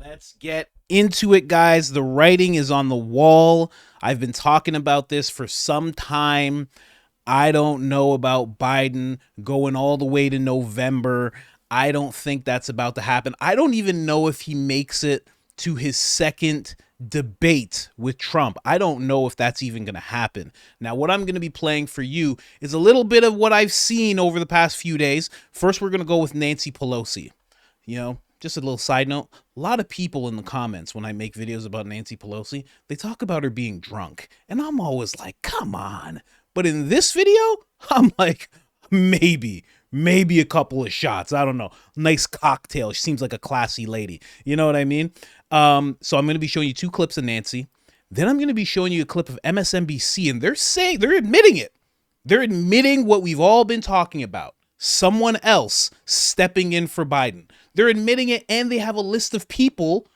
Let's get into it, guys. The writing is on the wall. I've been talking about this for some time. I don't know about Biden going all the way to November. I don't think that's about to happen. I don't even know if he makes it to his second debate with Trump. I don't know if that's even going to happen. Now, what I'm going to be playing for you is a little bit of what I've seen over the past few days. First, we're going to go with Nancy Pelosi. You know, just a little side note, a lot of people in the comments when I make videos about Nancy Pelosi, they talk about her being drunk. And I'm always like, come on. But in this video, I'm like, maybe a couple of shots. I don't know. Nice cocktail. She seems like a classy lady. You know what I mean? So I'm going to be showing you 2 clips of Nancy. Then I'm going to be showing you a clip of MSNBC. And they're admitting it. They're admitting what we've all been talking about. Someone else stepping in for Biden. They're admitting it, and they have a list of people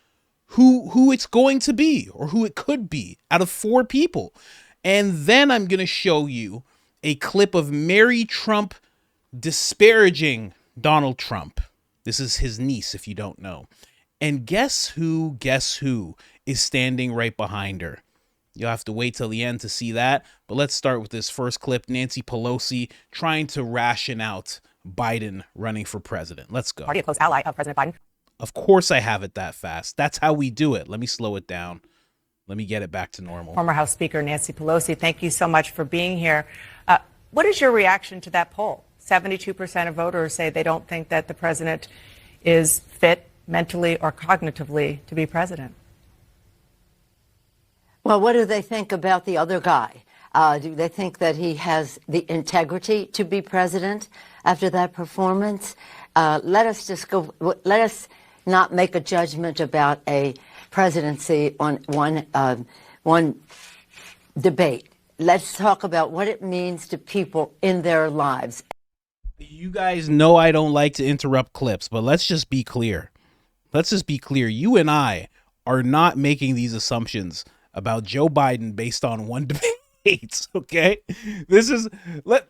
who it's going to be, or who it could be, out of 4 people. And then I'm going to show you a clip of Mary Trump disparaging Donald Trump. This is his niece, if you don't know. And guess who is standing right behind her? You'll have to wait till the end to see that. But let's start with this first clip. Nancy Pelosi trying to ration out Biden running for president. Let's go. Party, a close ally of President Biden. Of course I have it that fast. That's how we do it. Let me slow it down. Let me get it back to normal. Former House Speaker Nancy Pelosi, thank you so much for being here. What is your reaction to that poll? 72% of voters say they don't think that the president is fit mentally or cognitively to be president. Well, what do they think about the other guy? Do they think that he has the integrity to be president after that performance? Let us not make a judgment about a presidency on one debate. Let's talk about what it means to people in their lives. You guys know I don't like to interrupt clips, but let's just be clear. You and I are not making these assumptions about Joe Biden based on one debate. Okay, the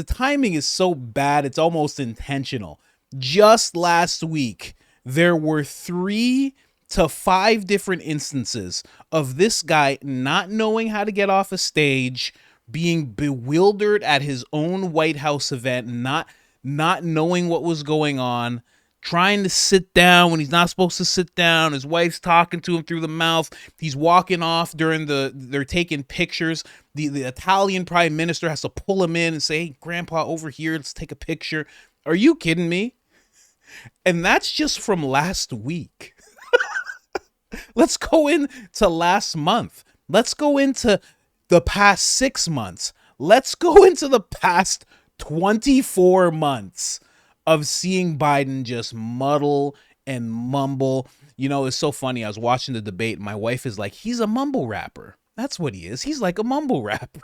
timing is so bad. It's almost intentional. Just last week, there were 3 to 5 different instances of this guy not knowing how to get off a stage, being bewildered at his own White House event, not knowing what was going on, trying to sit down when he's not supposed to sit down. His wife's talking to him through the mouth. He's walking off they're taking pictures. The Italian prime minister has to pull him in and say, hey, grandpa, over here, let's take a picture. Are you kidding me? And that's just from last week. Let's go into last month. Let's go into the past 6 months. Let's go into the past 24 months of seeing Biden just muddle and mumble. You know, it's so funny. I was watching the debate. And my wife is like, he's a mumble rapper. That's what he is. He's like a mumble rapper.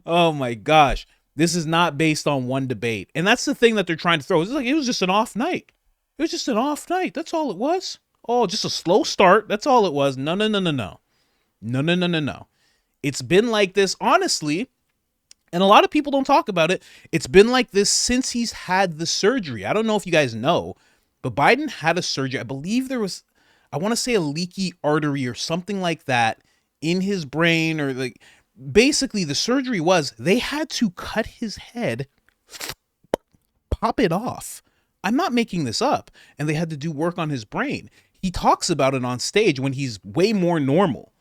Oh my gosh. This is not based on one debate. And that's the thing that they're trying to throw. It's like, it was just an off night. It was just an off night. That's all it was. Oh, just a slow start. That's all it was. No. It's been like this, honestly. And a lot of people don't talk about it. It's been like this since he's had the surgery. I don't know if you guys know, but Biden had a surgery. I believe there was, I want to say, a leaky artery or something like that in his brain, or like, basically the surgery was they had to cut his head, pop it off. I'm not making this up. And they had to do work on his brain. He talks about it on stage when he's way more normal.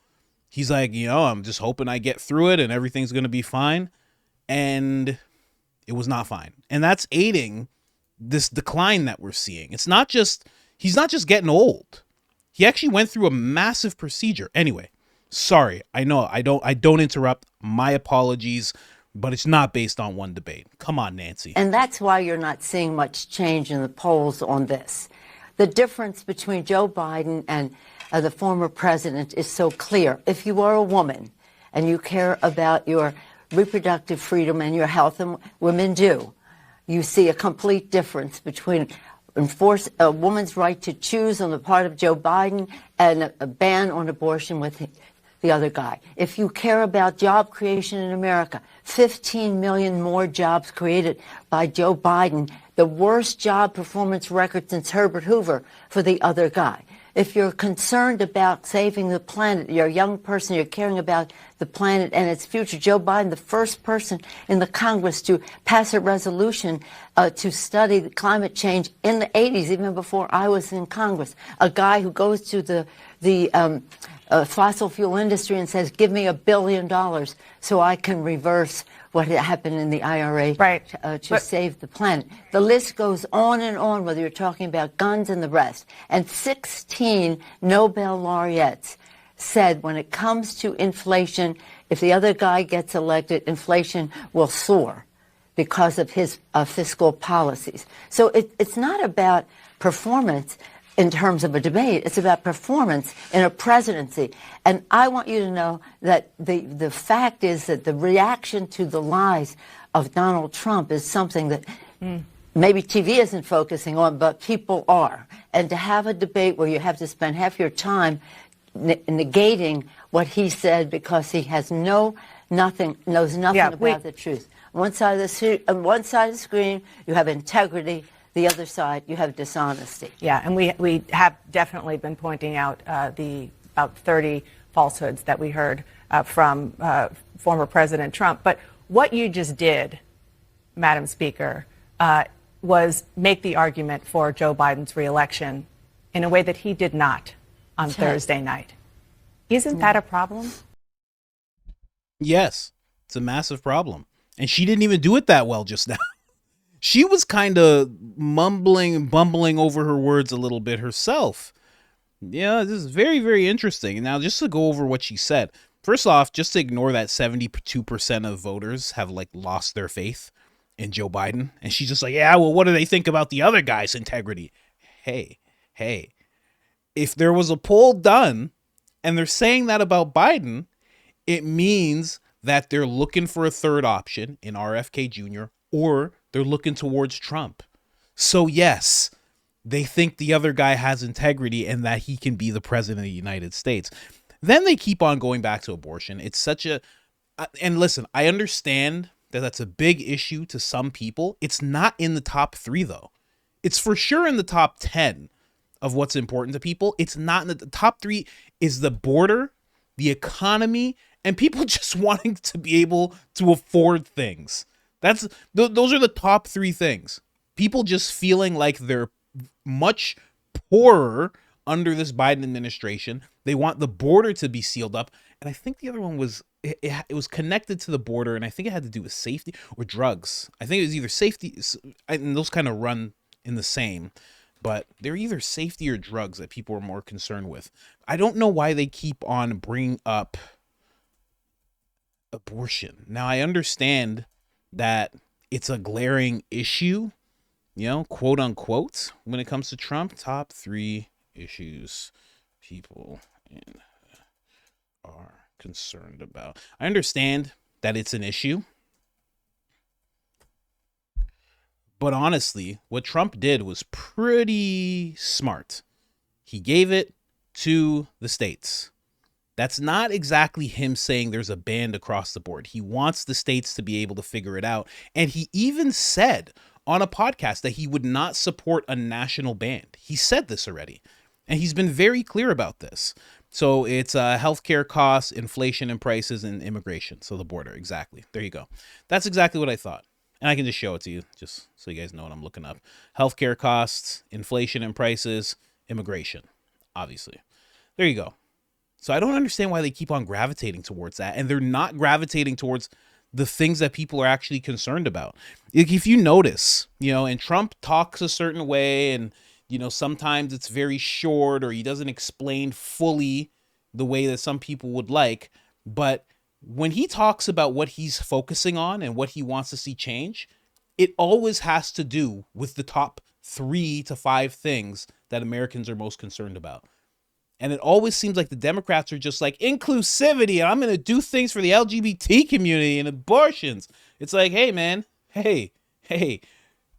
He's like, you know, I'm just hoping I get through it and everything's going to be fine. And it was not fine. And that's aiding this decline that we're seeing. He's not just getting old. He actually went through a massive procedure. Anyway, sorry. I know I don't interrupt. My apologies, but it's not based on one debate. Come on, Nancy. And that's why you're not seeing much change in the polls on this. The difference between Joe Biden and the former president is so clear. If you are a woman and you care about your reproductive freedom and your health, and women do, you see a complete difference between enforce a woman's right to choose on the part of Joe Biden and a ban on abortion with the other guy. If you care about job creation in America, 15 million more jobs created by Joe Biden, the worst job performance record since Herbert Hoover for the other guy. If you're concerned about saving the planet, you're a young person, you're caring about the planet and its future, Joe Biden, the first person in the Congress to pass a resolution to study climate change in the 80s, even before I was in Congress. A guy who goes to the fossil fuel industry and says, give me $1 billion so I can reverse what happened in the IRA to save the planet. The list goes on and on, whether you're talking about guns and the rest. And 16 Nobel laureates said when it comes to inflation, if the other guy gets elected, inflation will soar because of his fiscal policies. So it's not about performance in terms of a debate. It's about performance in a presidency. And I want you to know that the fact is that the reaction to the lies of Donald Trump is something that maybe TV isn't focusing on, but people are. And to have a debate where you have to spend half your time negating what he said because he knows nothing about the truth. On one side of the screen, you have integrity. The other side, you have dishonesty. Yeah, and we have definitely been pointing out the about 30 falsehoods that we heard from former President Trump. But what you just did, Madam Speaker, was make the argument for Joe Biden's reelection in a way that he did not on Thursday night. Isn't that a problem? Yes, it's a massive problem. And she didn't even do it that well just now. She was kind of bumbling over her words a little bit herself. Yeah, this is very, very interesting. Now, just to go over what she said. First off, just to ignore that 72% of voters have lost their faith in Joe Biden. And she's just like, yeah, well, what do they think about the other guy's integrity? Hey, if there was a poll done and they're saying that about Biden, it means that they're looking for a third option in RFK Jr. or they're looking towards Trump. So yes, they think the other guy has integrity and that he can be the president of the United States. Then they keep on going back to abortion. It's such a, and listen, I understand that that's a big issue to some people. It's not in the top 3 though. It's for sure in the top 10 of what's important to people. It's not in the top 3 is the border, the economy, and people just wanting to be able to afford things. Those are the top 3 things. People just feeling like they're much poorer under this Biden administration. They want the border to be sealed up. And I think the other one was, it was connected to the border, and I think it had to do with safety or drugs. I think it was either safety, and those kind of run in the same, but they're either safety or drugs that people are more concerned with. I don't know why they keep on bringing up abortion. Now, I understand that it's a glaring issue, quote unquote, when it comes to Trump. Top 3 issues people are concerned about. I understand that it's an issue, but honestly, what Trump did was pretty smart. He gave it to the states. That's not exactly him saying there's a ban across the board. He wants the states to be able to figure it out. And he even said on a podcast that he would not support a national ban. He said this already. And he's been very clear about this. So it's healthcare costs, inflation and prices, and immigration. So the border. Exactly. There you go. That's exactly what I thought. And I can just show it to you just so you guys know what I'm looking up. Healthcare costs, inflation and prices, immigration. Obviously. There you go. So I don't understand why they keep on gravitating towards that. And they're not gravitating towards the things that people are actually concerned about. If you notice, and Trump talks a certain way and, sometimes it's very short or he doesn't explain fully the way that some people would like. But when he talks about what he's focusing on and what he wants to see change, it always has to do with the top 3 to 5 things that Americans are most concerned about. And it always seems like the Democrats are just like inclusivity. And I'm going to do things for the LGBT community and abortions. It's like, hey, man, hey,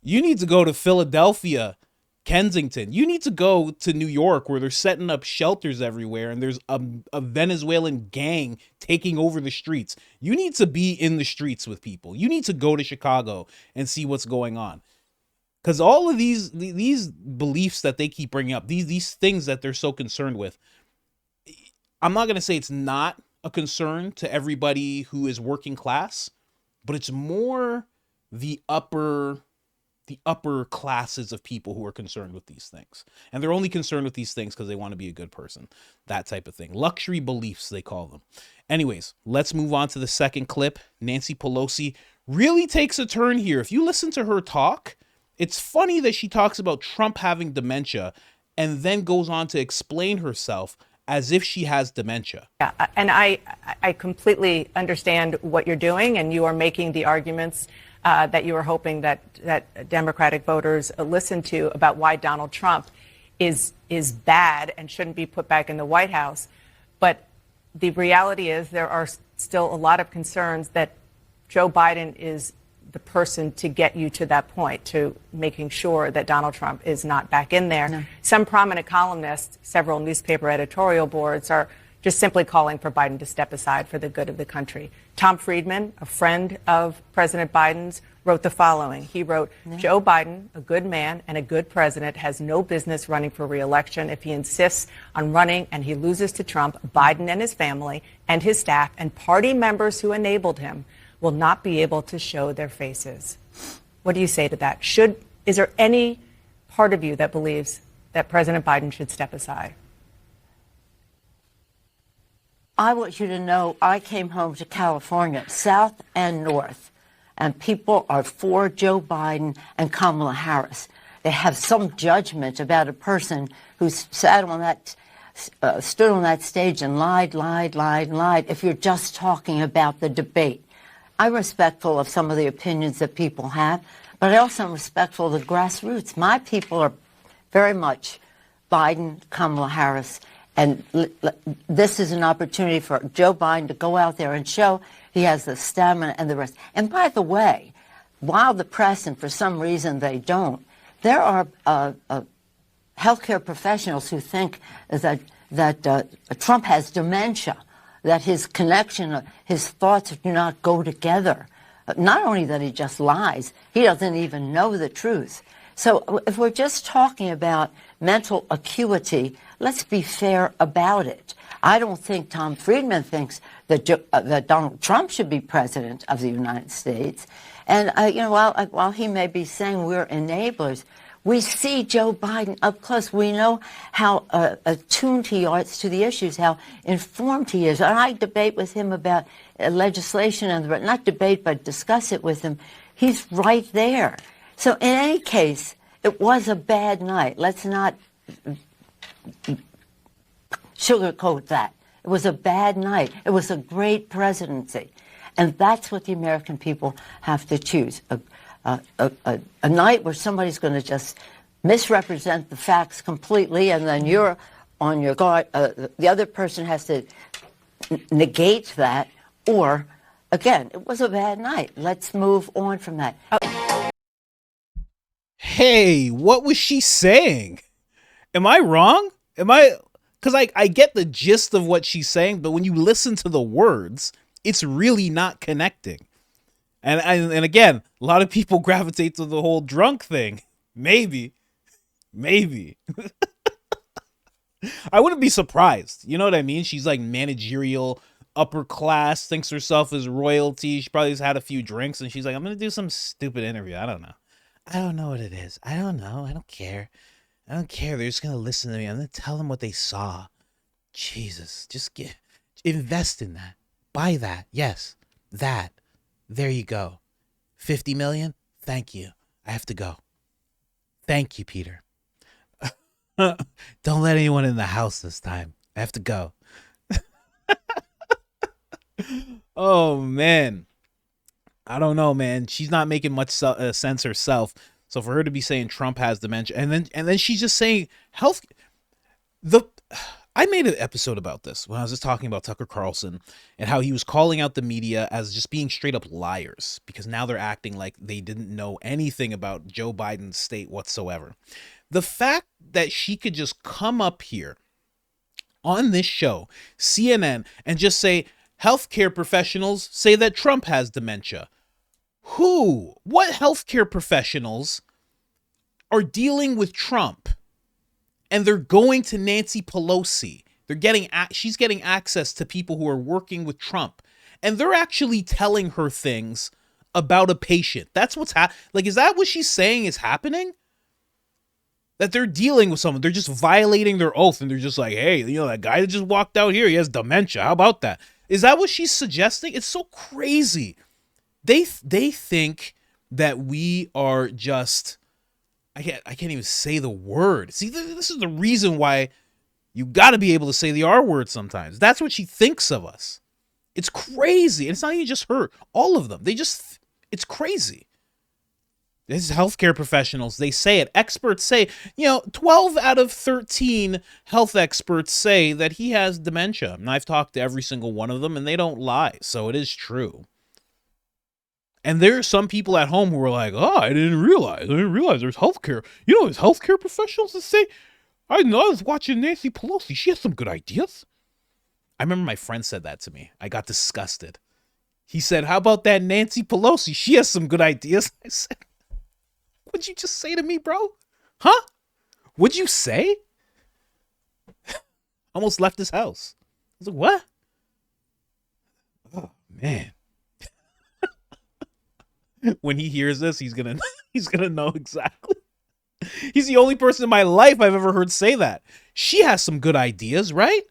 you need to go to Philadelphia Kensington. You need to go to New York where they're setting up shelters everywhere and there's a Venezuelan gang taking over the streets. You need to be in the streets with people. You need to go to Chicago and see what's going on. Because all of these beliefs that they keep bringing up, these things that they're so concerned with, I'm not going to say it's not a concern to everybody who is working class, but it's more the upper classes of people who are concerned with these things. And they're only concerned with these things because they want to be a good person. That type of thing. Luxury beliefs, they call them. Anyways, let's move on to the second clip. Nancy Pelosi really takes a turn here. If you listen to her talk, it's funny that she talks about Trump having dementia and then goes on to explain herself as if she has dementia. Yeah, and I completely understand what you're doing, and you are making the arguments that you were hoping that Democratic voters listen to about why Donald Trump is bad and shouldn't be put back in the White House. But the reality is there are still a lot of concerns that Joe Biden is the person to get you to that point, to making sure that Donald Trump is not back in there. No. Some prominent columnists, several newspaper editorial boards are just simply calling for Biden to step aside for the good of the country. Tom Friedman, a friend of President Biden's, wrote the following. He wrote, Joe Biden, a good man and a good president, has no business running for re-election. If he insists on running and he loses to Trump, Biden and his family and his staff and party members who enabled him will not be able to show their faces. What do you say to that? Is there any part of you that believes that President Biden should step aside? I want you to know I came home to California, South and North, and people are for Joe Biden and Kamala Harris. They have some judgment about a person who's sat on that, stood on that stage and lied. If you're just talking about the debate. I'm respectful of some of the opinions that people have, but I also am respectful of the grassroots. My people are very much Biden, Kamala Harris, and this is an opportunity for Joe Biden to go out there and show he has the stamina and the rest. And by the way, while the press, and for some reason they don't, there are healthcare professionals who think that Trump has dementia, that his connection, his thoughts do not go together. Not only that he just lies, he doesn't even know the truth. So if we're just talking about mental acuity, let's be fair about it. I don't think Tom Friedman thinks that Donald Trump should be president of the United States. And while he may be saying we're enablers, we see Joe Biden up close. We know how attuned he is to the issues, how informed he is. And I debate with him about legislation, and not debate, but discuss it with him. He's right there. So in any case, it was a bad night. Let's not sugarcoat that. It was a bad night. It was a great presidency. And that's what the American people have to choose. A night where somebody's going to just misrepresent the facts completely, and then you're on your guard. The other person has to negate that. Or, again, it was a bad night. Let's move on from that. Hey, what was she saying? Am I wrong? Because I get the gist of what she's saying, but when you listen to the words, it's really not connecting. And again, a lot of people gravitate to the whole drunk thing. Maybe. I wouldn't be surprised. You know what I mean? She's like managerial, upper class, thinks herself as royalty. She probably has had a few drinks and she's like, I'm going to do some stupid interview. I don't know. I don't know what it is. I don't know. I don't care. They're just going to listen to me. I'm going to tell them what they saw. Jesus, invest in that. Buy that. Yes, that. There you go. 50 million? Thank you. I have to go. Thank you, Peter. Don't let anyone in the house this time. I have to go. Oh, man. I don't know, man. She's not making much sense herself. So for her to be saying Trump has dementia, and then she's just saying health. I made an episode about this when I was just talking about Tucker Carlson and how he was calling out the media as just being straight up liars because now they're acting like they didn't know anything about Joe Biden's state whatsoever. The fact that she could just come up here on this show, CNN, and just say, healthcare professionals say that Trump has dementia. Who? What healthcare professionals are dealing with Trump? And they're going to Nancy Pelosi. She's getting access to people who are working with Trump. And they're actually telling her things about a patient. That's what's like, is that what she's saying is happening? That they're dealing with someone. They're just violating their oath. And they're just like, hey, that guy that just walked out here, he has dementia. How about that? Is that what she's suggesting? It's so crazy. They think that we are just... I can't even say the word. See, this is the reason why you got to be able to say the R word sometimes. That's what she thinks of us. It's crazy. And it's not even just her. All of them. It's crazy. This is healthcare professionals. They say it. Experts say, 12 out of 13 health experts say that he has dementia. And I've talked to every single one of them, and they don't lie. So it is true. And there are some people at home who are like, oh, I didn't realize there's healthcare. There's healthcare professionals that say, I was watching Nancy Pelosi. She has some good ideas. I remember my friend said that to me. I got disgusted. He said, how about that Nancy Pelosi? She has some good ideas. I said, what'd you just say to me, bro? Huh? What'd you say? Almost left his house. I was like, what? Oh, man. When he hears this, he's gonna know exactly. He's the only person in my life I've ever heard say that. She has some good ideas, right?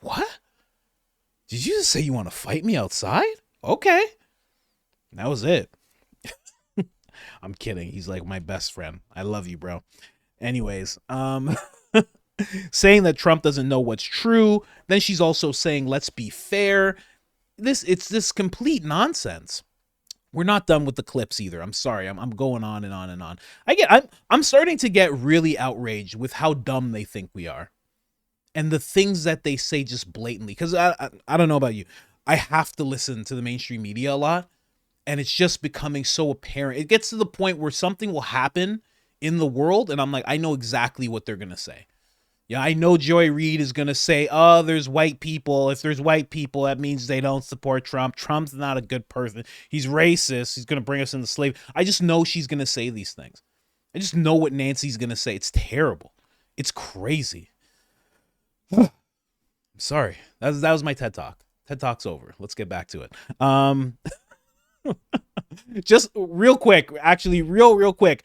What? Did you just say you want to fight me outside? Okay. That was it. I'm kidding. He's like my best friend. I love you, bro. Anyways, saying that Trump doesn't know what's true. Then she's also saying, let's be fair. It's this complete nonsense. We're not done with the clips either. I'm sorry. I'm going on and on and on. I'm starting to get really outraged with how dumb they think we are. And the things that they say just blatantly. Because I don't know about you. I have to listen to the mainstream media a lot. And it's just becoming so apparent. It gets to the point where something will happen in the world. And I'm like, I know exactly what they're going to say. Yeah, I know Joy Reid is going to say, oh, there's white people. If there's white people, that means they don't support Trump. Trump's not a good person. He's racist. He's going to bring us into slavery. I just know she's going to say these things. I just know what Nancy's going to say. It's terrible. It's crazy. I'm sorry. That was my TED Talk. TED Talk's over. Let's get back to it. Just real quick, actually, real quick.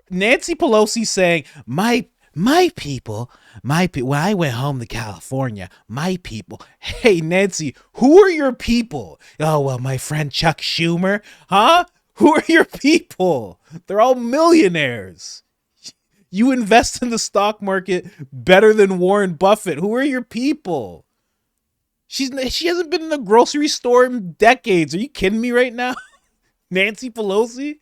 Nancy Pelosi saying, my people, when I went home to California, my people. Hey, Nancy, who are your people? Oh, well, my friend Chuck Schumer. Huh? Who are your people? They're all millionaires. You invest in the stock market better than Warren Buffett. Who are your people? She hasn't been in a grocery store in decades. Are you kidding me right now? Nancy Pelosi?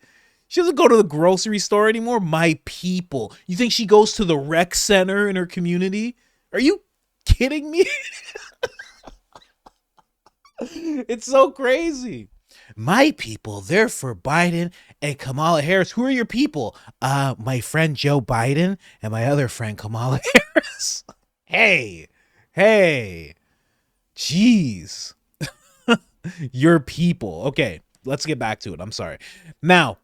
She doesn't go to the grocery store anymore. My people. You think she goes to the rec center in her community? Are you kidding me? It's so crazy. My people, they're for Biden and Kamala Harris. Who are your people? My friend Joe Biden and my other friend Kamala Harris. Hey. Jeez. Your people. Okay, let's get back to it. I'm sorry. Now,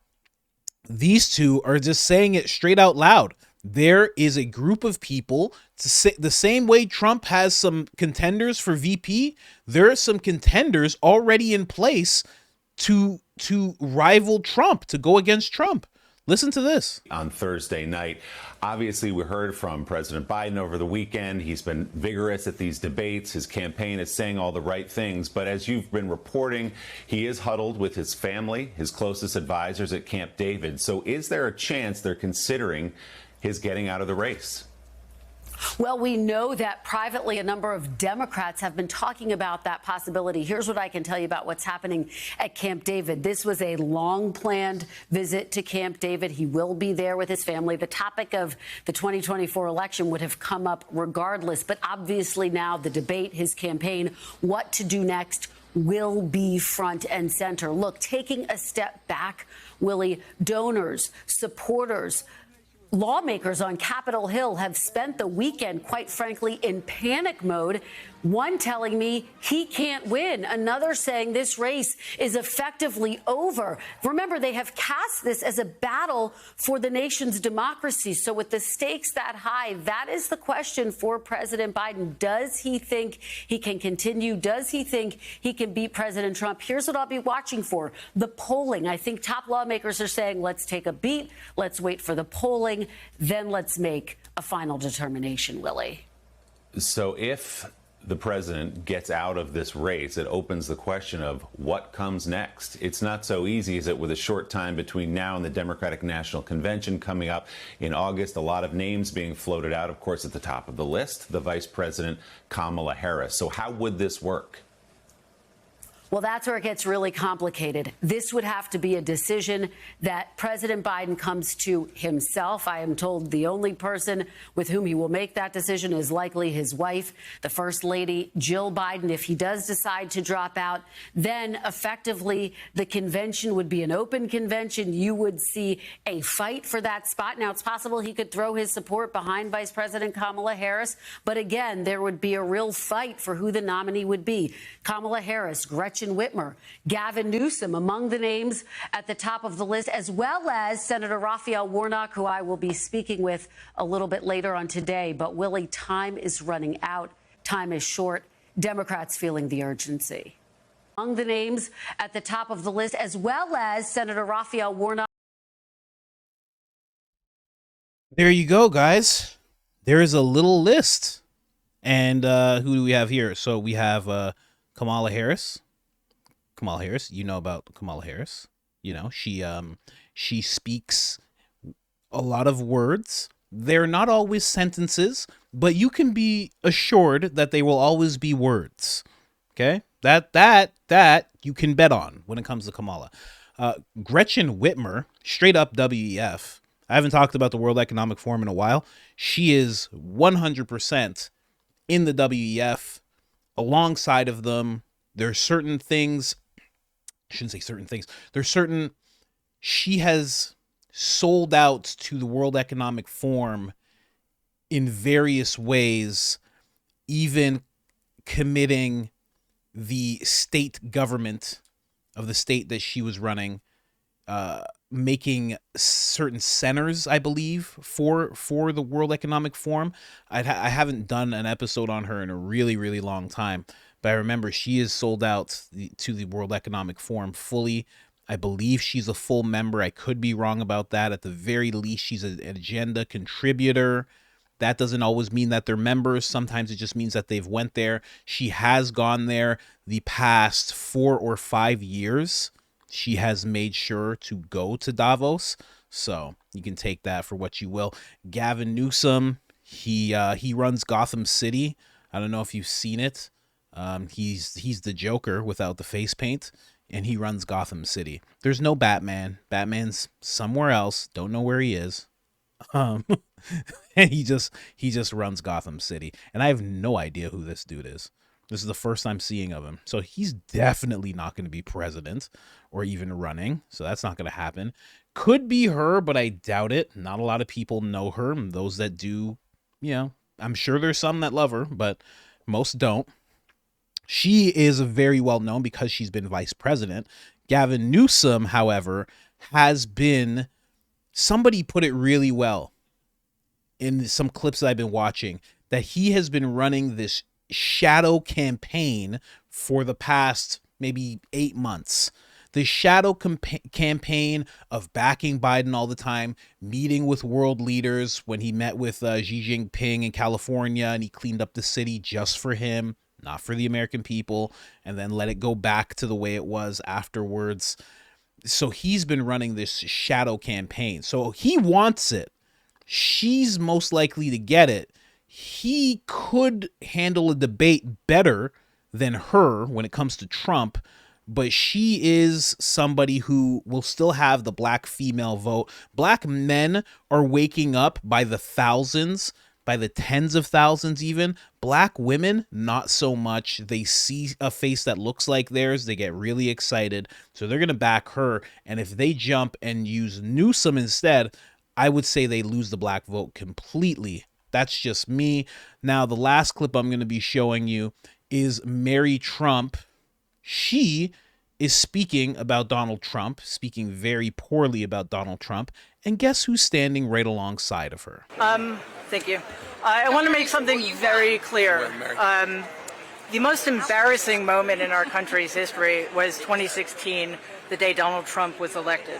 these two are just saying it straight out loud. There is a group of people, to say, the same way Trump has some contenders for VP, there are some contenders already in place to rival Trump, to go against Trump. Listen to this. On Thursday night, obviously we heard from President Biden over the weekend. He's been vigorous at these debates. His campaign is saying all the right things. But as you've been reporting, he is huddled with his family, his closest advisors at Camp David. So is there a chance they're considering his getting out of the race? Well, we know that privately a number of Democrats have been talking about that possibility. Here's what I can tell you about what's happening at Camp David. This was a long-planned visit to Camp David. He will be there with his family. The topic of the 2024 election would have come up regardless. But obviously now the debate, his campaign, what to do next, will be front and center. Look, taking a step back, Willie, donors, supporters, Lawmakers on Capitol Hill have spent the weekend, quite frankly, in panic mode. One telling me he can't win. Another saying this race is effectively over. Remember, they have cast this as a battle for the nation's democracy. So with the stakes that high, that is the question for President Biden. Does he think he can continue? Does he think he can beat President Trump? Here's what I'll be watching for. The polling. I think top lawmakers are saying, let's take a beat. Let's wait for the polling. Then let's make a final determination, Willie. So if the president gets out of this race, it opens the question of what comes next. It's not so easy, is it, with a short time between now and the Democratic National Convention coming up in August? A lot of names being floated out, of course, at the top of the list, the Vice President Kamala Harris. So how would this work? Well, that's where it gets really complicated. This would have to be a decision that President Biden comes to himself. I am told the only person with whom he will make that decision is likely his wife, the First Lady, Jill Biden. If he does decide to drop out, then effectively the convention would be an open convention. You would see a fight for that spot. Now, it's possible he could throw his support behind Vice President Kamala Harris. But again, there would be a real fight for who the nominee would be. Kamala Harris, Gretchen Whitmer, Gavin Newsom among the names at the top of the list, as well as Senator Raphael Warnock, who I will be speaking with a little bit later on today. But, Willie, time is running out. Time is short. Democrats feeling the urgency. Among the names at the top of the list, as well as Senator Raphael Warnock. There you go, guys. There is a little list. And who do we have here? So we have Kamala Harris. Kamala Harris, you know about Kamala Harris. You know, she speaks a lot of words. They're not always sentences, but you can be assured that they will always be words. Okay? That you can bet on when it comes to Kamala. Gretchen Whitmer, straight up WEF. I haven't talked about the World Economic Forum in a while. She is 100% in the WEF. Alongside of them, there are certain things, I shouldn't say certain things, there's certain, she has sold out to the World Economic Forum in various ways, even committing the state government of the state that she was running, making certain centers, I believe, for the World Economic Forum. I haven't done an episode on her in a really, really long time, but I remember she is sold out to the World Economic Forum fully. I believe she's a full member. I could be wrong about that. At the very least, she's an agenda contributor. That doesn't always mean that they're members. Sometimes it just means that they've went there. She has gone there the past 4 or 5 years. She has made sure to go to Davos, so you can take that for what you will. Gavin Newsom, he runs Gotham City. I don't know if you've seen it. He's the Joker without the face paint, and he runs Gotham City. There's no Batman. Batman's somewhere else. Don't know where he is. And he just runs Gotham City, and I have no idea who this dude is. This is the first I'm seeing of him. So he's definitely not going to be president or even running. So that's not going to happen. Could be her, but I doubt it. Not a lot of people know her. And those that do, you know, I'm sure there's some that love her, but most don't. She is very well known because she's been vice president. Gavin Newsom, however, has been, somebody put it really well in some clips that I've been watching, that he has been running this shadow campaign for the past maybe 8 months. The shadow campaign of backing Biden all the time, meeting with world leaders when he met with Xi Jinping in California and he cleaned up the city just for him, not for the American people, and then let it go back to the way it was afterwards. So he's been running this shadow campaign. So he wants it. She's most likely to get it. He could handle a debate better than her when it comes to Trump, but she is somebody who will still have the black female vote. Black men are waking up by the thousands, by the tens of thousands even. Black women, not so much. They see a face that looks like theirs, they get really excited, so they're going to back her. And if they jump and use Newsom instead, I would say they lose the black vote completely. That's just me. Now, the last clip I'm going to be showing you is Mary Trump. She is speaking about Donald Trump, speaking very poorly about Donald Trump. And guess who's standing right alongside of her? Thank you. I want to make something very clear. The most embarrassing moment in our country's history was 2016, the day Donald Trump was elected.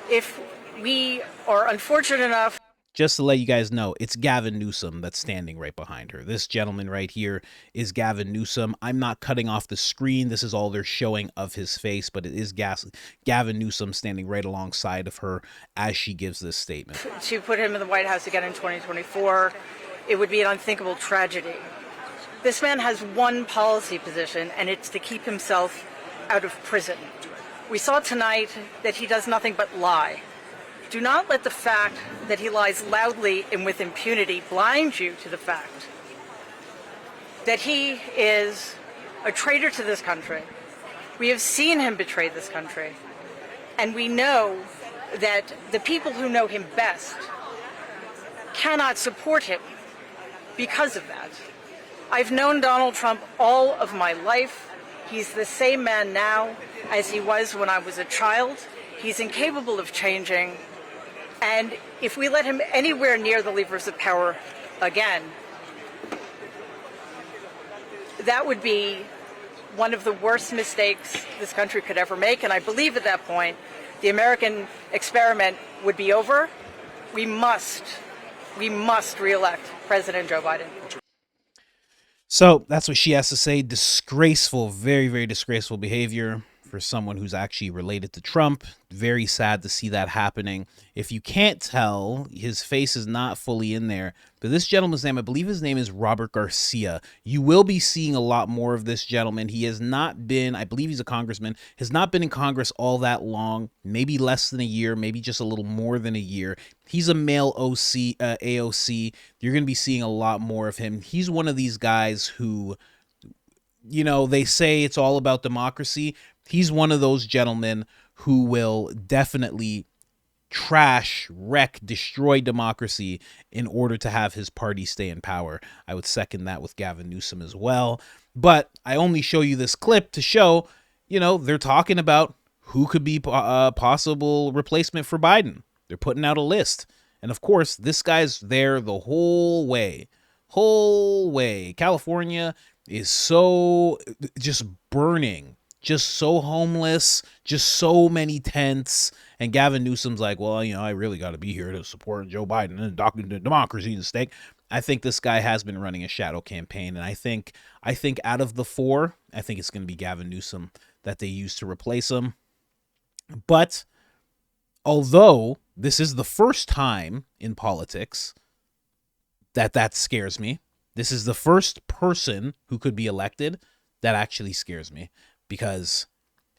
If we are unfortunate enough... Just to let you guys know, it's Gavin Newsom that's standing right behind her. This gentleman right here is Gavin Newsom. I'm not cutting off the screen. This is all they're showing of his face, but it is Gavin Newsom standing right alongside of her as she gives this statement. To put him in the White House again in 2024, it would be an unthinkable tragedy. This man has one policy position, and it's to keep himself out of prison. We saw tonight that he does nothing but lie. Do not let the fact that he lies loudly and with impunity blind you to the fact that he is a traitor to this country. We have seen him betray this country. And we know that the people who know him best cannot support him because of that. I've known Donald Trump all of my life. He's the same man now as he was when I was a child. He's incapable of changing. And if we let him anywhere near the levers of power again, that would be one of the worst mistakes this country could ever make. And I believe at that point, the American experiment would be over. We must re-elect President Joe Biden. So that's what she has to say. Disgraceful, very, very disgraceful behavior for someone who's actually related to Trump. Very sad to see that happening. If you can't tell, his face is not fully in there, but this gentleman's name, I believe his name is Robert Garcia. You will be seeing a lot more of this gentleman. He has not been, I believe he's a congressman, has not been in Congress all that long, maybe less than a year, maybe just a little more than a year. He's a male AOC. You're going to be seeing a lot more of him. He's one of these guys who, you know, they say it's all about democracy. He's one of those gentlemen who will definitely trash, wreck, destroy democracy in order to have his party stay in power. I would second that with Gavin Newsom as well. But I only show you this clip to show, you know, they're talking about who could be a possible replacement for Biden. They're putting out a list. And of course, this guy's there the whole way. California is so just burning. Just so homeless, just so many tents. And Gavin Newsom's like, well, you know, I really got to be here to support Joe Biden and doctor democracy and stake. I think this guy has been running a shadow campaign. And I think out of the four, I think it's going to be Gavin Newsom that they use to replace him. But although this is the first time in politics that scares me, this is the first person who could be elected that actually scares me. Because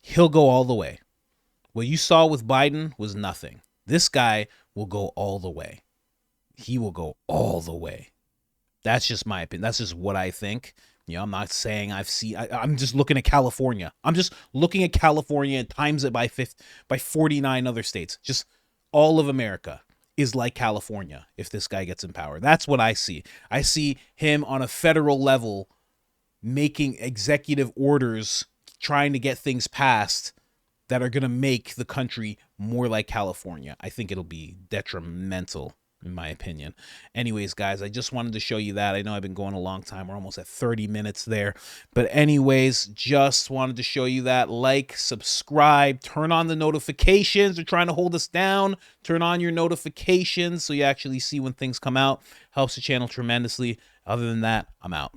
he'll go all the way. What you saw with Biden was nothing. This guy will go all the way. He will go all the way. That's just my opinion. That's just what I think. You know, I'm not saying I'm just looking at California. I'm just looking at California and times it by 49 other states. Just all of America is like California if this guy gets in power. That's what I see. I see him on a federal level making executive orders, trying to get things passed that are going to make the country more like California. I think it'll be detrimental, in my opinion. Anyways, guys, I just wanted to show you that. I know I've been going a long time. We're almost at 30 minutes there. But anyways, just wanted to show you that. Like, subscribe, turn on the notifications. They're trying to hold us down. Turn on your notifications so you actually see when things come out. Helps the channel tremendously. Other than that, I'm out.